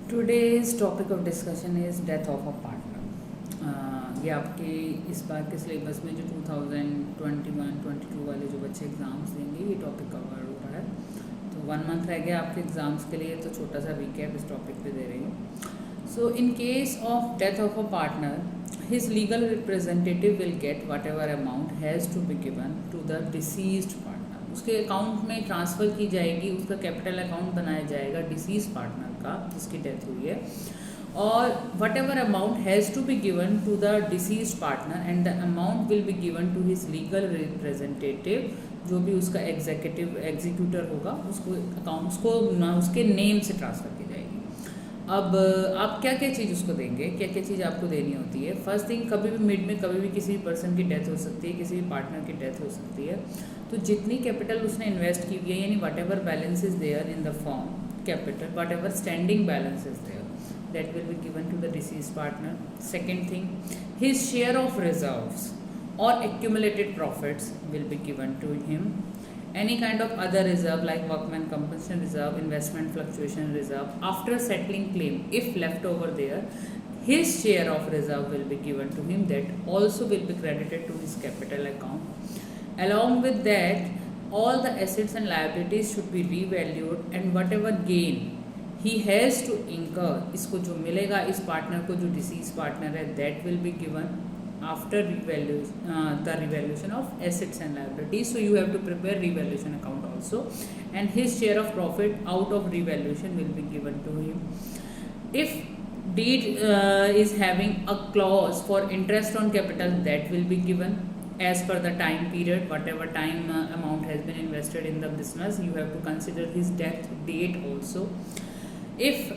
Today's topic of discussion is death of a partner. ये आपके इस बार के सिलेबस में जो 2021-22 वाले जो बच्चे एग्ज़ाम्स देंगे ये टॉपिक कवर हो रहा है। तो 1 मंथ रह गया आपके एग्ज़ाम्स के लिए, तो छोटा सा रिकैप इस टॉपिक पे दे रही हूँ। So in case of death of a partner, his legal representative will get whatever amount has to be given to the deceased partner. उसके अकाउंट में ट्रांसफ़र की जाएगी, उसका कैपिटल अकाउंट बनाया जाएगा डिसीज पार्टनर का जिसकी डेथ हुई है, और whatever amount has to be given to the deceased partner and the amount will be given to his legal representative, जो भी उसका एग्जीक्यूटर होगा उसको अकाउंट उसके नेम से ट्रांसफ़र की जाएगी। अब आप क्या क्या चीज़ उसको देंगे, क्या क्या चीज़ आपको देनी होती है। फर्स्ट थिंग, कभी भी मिड में कभी भी किसी भी पर्सन की डेथ हो सकती है, किसी भी पार्टनर की डेथ हो सकती है, तो जितनी कैपिटल उसने इन्वेस्ट की हुई है, यानी whatever balance is there in the form capital, whatever standing balance is there, that will be given to the deceased partner. Second thing, his share of reserves or accumulated profits will be given to him. Any kind of other reserve like workman compensation reserve, investment fluctuation reserve, after settling claim, if left over there, his share of reserve will be given to him. That also will be credited to his capital account. Along with that, all the assets and liabilities should be revalued, and whatever gain he has to incur, इसको जो मिलेगा इस partner को जो deceased partner है, that will be given after the revaluation of assets and liabilities. So you have to prepare revaluation account also, and his share of profit out of revaluation will be given to him. If deed is having a clause for interest on capital, that will be given as per the time period, whatever time amount has been invested in the business. You have to consider his death date also. If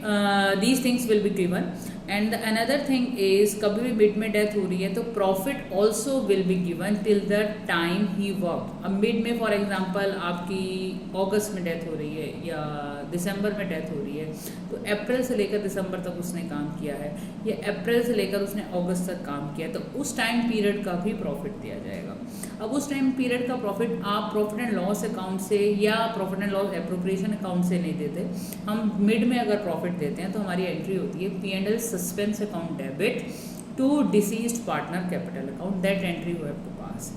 these things will be given, and another thing is, कभी भी mid में death हो रही है तो profit also will be given till the time he work. अब mid में for example आपकी अगस्त में डेथ हो रही है या दिसंबर में डेथ हो रही है, तो अप्रैल से लेकर दिसंबर तक उसने काम किया है, या अप्रैल से लेकर उसने अगस्त तक काम किया, तो उस टाइम पीरियड का भी प्रॉफिट दिया जाएगा. अब उस टाइम पीरियड का प्रॉफिट आप प्रॉफिट एंड लॉस अकाउंट से या profit and loss appropriation account से नहीं देते. हम मिड में अगर प्रॉफिट देते हैं तो हमारी एंट्री होती है P&L suspense account debit to deceased partner capital account. That entry you have to pass.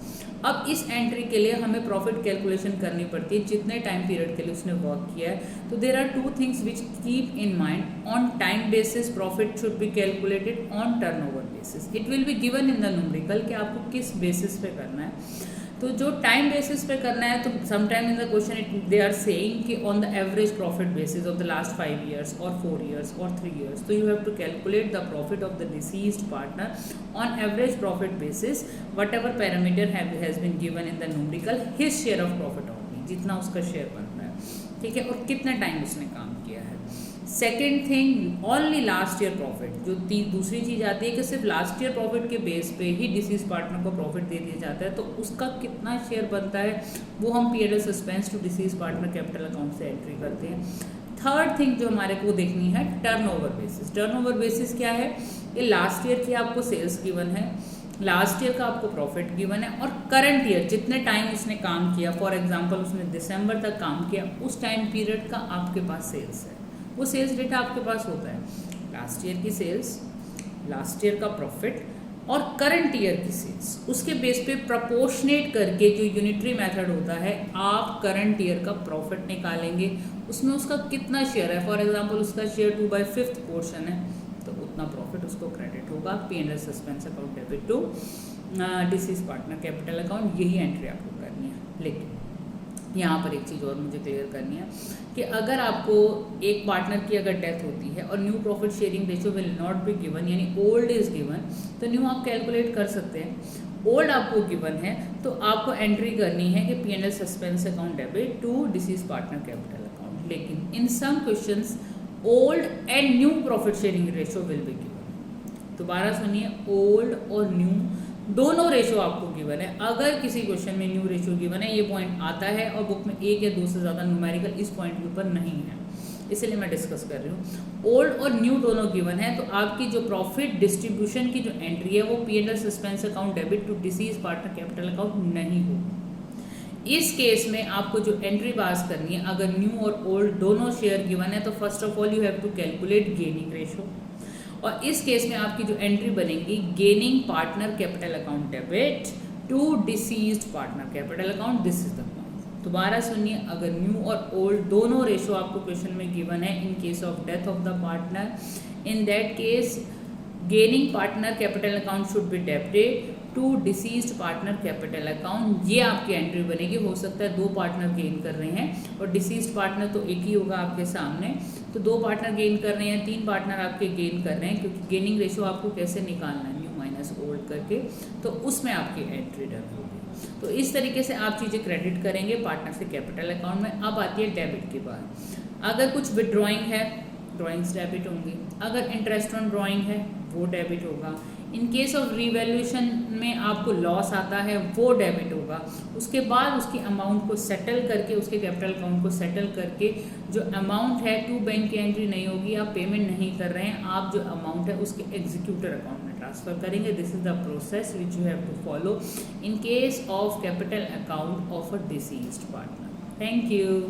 अब इस एंट्री के लिए हमें प्रॉफिट कैलकुलेशन करनी पड़ती है जितने टाइम पीरियड के लिए उसने वर्क किया है. तो there are two things which keep in mind. On time basis profit should be calculated, on turnover basis it will be given in the numerical कि आपको किस बेसिस पे करना है. तो जो टाइम बेसिस पे करना है, तो sometime in the question they are saying कि on the average profit basis of the last 5 years और 4 years और 3 years. तो you have to calculate the profit of the deceased partner on average profit basis, whatever parameter has been given in the numerical, his share of profit only, जितना उसका share बन रहा है, ठीक है, और कितना टाइम उसने काम किया है. Second thing, only last year profit. जो दूसरी चीज़ आती है कि सिर्फ लास्ट ईयर प्रॉफिट के बेस पे ही डिसीज पार्टनर को प्रॉफिट दे दिया जाता है, तो उसका कितना शेयर बनता है वो हम P&L suspense to deceased partner capital account से एंट्री करते हैं. थर्ड थिंग जो हमारे को देखनी है, टर्नओवर बेसिस. टर्नओवर बेसिस क्या है? ये लास्ट ईयर की आपको सेल्स गिवन है, लास्ट ईयर का आपको प्रॉफिट गिवन है, और करंट ईयर जितने टाइम उसने काम किया, फॉर एग्जांपल उसने दिसंबर तक काम किया, उस टाइम पीरियड का आपके पास सेल्स है, वो सेल्स डेटा आपके पास होता है. लास्ट ईयर की सेल्स, लास्ट ईयर का प्रॉफिट और करंट ईयर की सेल्स, उसके बेस पे प्रपोर्शनेट करके जो यूनिटरी मेथड होता है, आप करंट ईयर का प्रॉफिट निकालेंगे, उसमें उसका कितना शेयर है. फॉर एग्जांपल उसका शेयर 2/5 पोर्शन है, तो उतना प्रॉफिट उसको क्रेडिट होगा P&L suspense account debit to deceased partner capital account. यही एंट्री आपको करनी है. लेकिन यहाँ पर एक चीज़ और मुझे क्लियर करनी है कि अगर आपको एक पार्टनर की अगर डेथ होती है और new profit sharing ratio will not be given, यानी ओल्ड इज गिवन, तो न्यू आप कैलकुलेट कर सकते हैं. ओल्ड आपको गिवन है तो आपको एंट्री करनी है कि P&L suspense account debit to deceased partner capital account. लेकिन in some questions old and new profit sharing ratio will be given. दोबारा सुनिए, ओल्ड और न्यू दोनों रेशो आपको गिवन है. अगर किसी क्वेश्चन में न्यू रेशो गिवन है, ये पॉइंट आता है और बुक में एक या दो से ज़्यादा न्यूमेरिकल इस पॉइंट के ऊपर नहीं है, इसलिए मैं डिस्कस कर रही हूँ. ओल्ड और न्यू दोनों गिवन है, तो आपकी जो प्रॉफिट डिस्ट्रीब्यूशन की जो एंट्री है वो P&L suspense account debit to deceased partner capital account नहीं होगी. इस केस में आपको जो एंट्री पास करनी है, अगर न्यू और ओल्ड दोनों शेयर गिवन है तो first of all you have to calculate gaining ratio. और इस केस में आपकी जो एंट्री बनेगी, gaining partner capital account debit to deceased partner capital account, this is the point. दोबारा सुनिए, अगर न्यू और ओल्ड दोनों रेशो आपको क्वेश्चन में गिवन है in case of death of the partner, in that case gaining partner capital account should be debited to deceased partner capital account, ये आपकी एंट्री बनेगी। हो सकता है 2 पार्टनर गेन कर रहे हैं और डिसीज्ड पार्टनर तो एक ही होगा आपके सामने, तो 2 पार्टनर गेन कर रहे हैं, 3 पार्टनर आपके गेन कर रहे हैं, क्योंकि गेनिंग रेशो आपको कैसे निकालना है, न्यू माइनस ओल्ड करके, तो उसमें आपकी एंट्री डन होगी। तो इस तरीके से आप चीज़ें क्रेडिट करेंगे पार्टनर से कैपिटल अकाउंट में। अब आती है डेबिट की बात। अगर कुछ विड्रॉइंग है, ड्रॉइंग्स डेबिट होंगी, अगर इंटरेस्ट ऑन ड्रॉइंग है वो डेबिट होगा, इन केस ऑफ रीवैल्यूएशन में आपको लॉस आता है वो डेबिट होगा। उसके बाद उसकी अमाउंट को सेटल करके, उसके कैपिटल अकाउंट को सेटल करके जो अमाउंट है टू बैंक की एंट्री नहीं होगी, आप पेमेंट नहीं कर रहे हैं, आप जो अमाउंट है उसके एग्जीक्यूटर अकाउंट में ट्रांसफर करेंगे। This is the process which you have to follow in case of capital account of a deceased partner. Thank you.